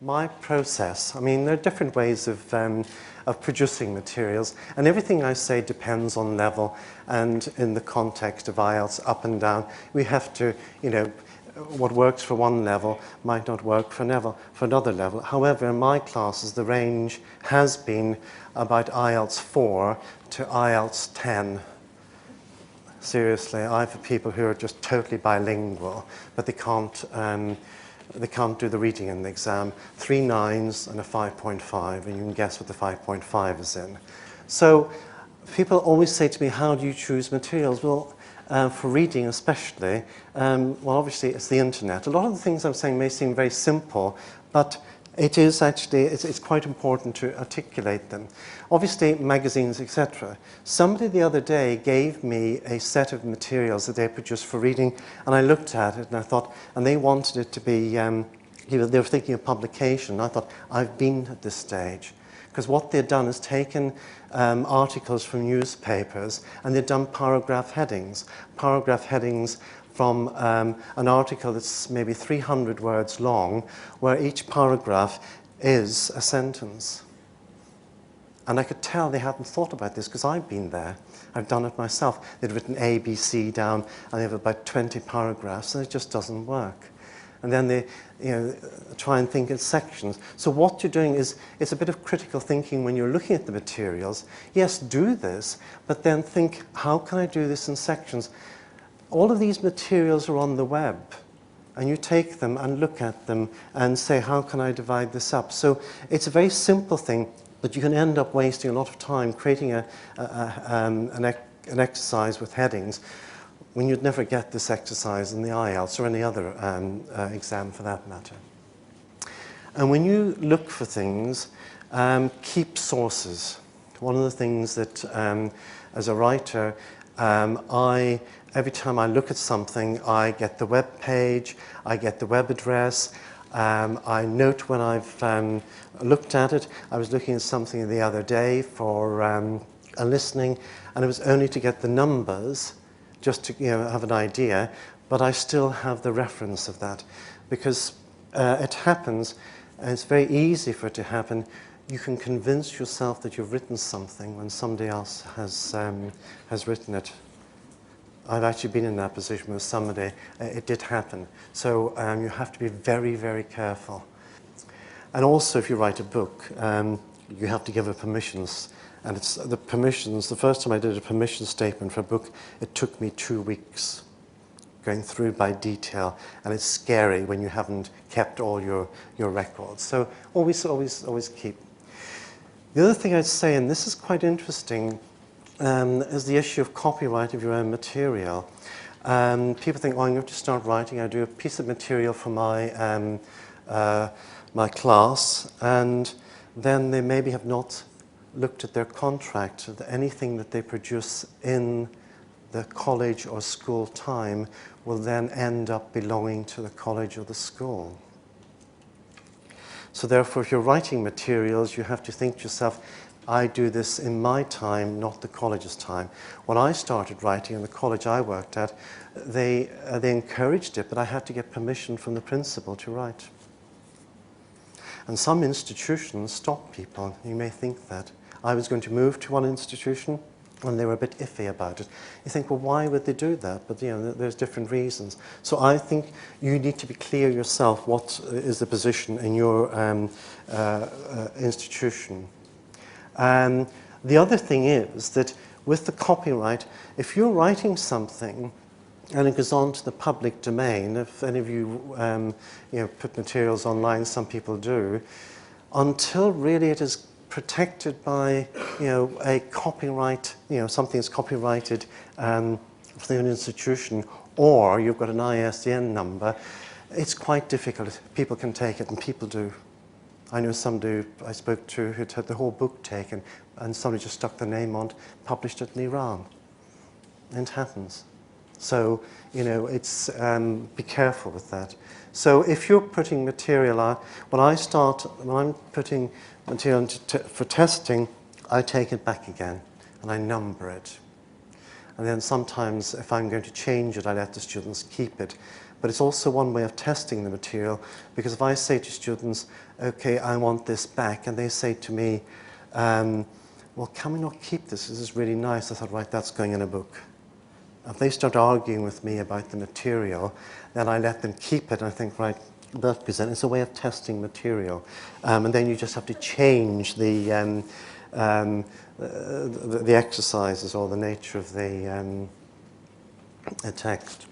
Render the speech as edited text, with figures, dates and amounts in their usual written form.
My process, I mean, there are different ways of producing materials, and everything I say depends on level, and in the context of IELTS, up and down, we have to, you know, what works for one level might not work for another level. However, in my classes, the range has been about IELTS 4 to IELTS 10. Seriously, I've had people who are just totally bilingual, but they can't do the reading in the exam. 3 9s and a 5.5, and you can guess what the 5.5 is in. So people always say to me, how do you choose materials? Well, for reading especially, well, obviously it's the internet. A lot of the things I'm saying may seem very simple, but it is actually, it's quite important to articulate them. Obviously, magazines, etc. Somebody the other day gave me a set of materials that they produced for reading, and I looked at it and I thought, and they wanted it to be, they were thinking of publication. I thought, I've been at this stage. Because what they'd done is taken articles from newspapers and they'd done paragraph headings. Paragraph headings from an article that's maybe 300 words long, where each paragraph is a sentence. And I could tell they hadn't thought about this because I've been there. I've done it myself. They'd written A, B, C down, and they have about 20 paragraphs, and it just doesn't work. And then they try and think in sections. So what you're doing is, it's a bit of critical thinking when you're looking at the materials. Yes, do this, but then think, how can I do this in sections? All of these materials are on the web, and you take them and look at them and say, how can I divide this up? So it's a very simple thing, but you can end up wasting a lot of time creating an exercise with headings when you'd never get this exercise in the IELTS or any other exam for that matter. And when you look for things, keep sources. One of the things that, as a writer, every time I look at something, I get the web page, I get the web address, I note when I've looked at it. I was looking at something the other day for a listening, and it was only to get the numbers, just to have an idea, but I still have the reference of that, because it happens, and it's very easy for it to happen. You can convince yourself that you've written something when somebody else has written it. I've actually been in that position with somebody. It did happen. So you have to be very, very careful. And also, if you write a book, you have to give it permissions. And it's the permissions. The first time I did a permission statement for a book, it took me 2 weeks going through by detail. And it's scary when you haven't kept all your records. So always keep. The other thing I'd say, and this is quite interesting, is the issue of copyright of your own material. People think, oh, I'm going to start writing. I do a piece of material for my my class, and then they maybe have not looked at their contract. Anything that they produce in the college or school time will then end up belonging to the college or the school. So therefore, if you're writing materials, you have to think to yourself, I do this in my time, not the college's time. When I started writing in the college I worked at, they encouraged it, but I had to get permission from the principal to write. And some institutions stop people. You may think that. I was going to move to one institution, and they were a bit iffy about it. You think, well, why would they do that? But there's different reasons. So I think you need to be clear yourself what is the position in your institution. The other thing is that with the copyright, if you're writing something and it goes on to the public domain, if any of you put materials online, some people do, until really it is protected by a copyright, something is copyrighted for an institution, or you've got an ISBN number, it's quite difficult. People can take it, and people do. I know somebody I spoke to who'd had the whole book taken, and somebody just stuck their name on it, published it in Iran. And it happens. So, it's be careful with that. So if you're putting material out, when I'm putting material for testing, I take it back again and I number it. And then sometimes if I'm going to change it, I let the students keep it. but it's also one way of testing the material, because if I say to students, okay, I want this back, and they say to me, well, can we not keep this? This is really nice. I thought, right, that's going in a book. If they start arguing with me about the material, then I let them keep it, and I think, right, that present. It's a way of testing material. And then you just have to change the exercises or the nature of the text.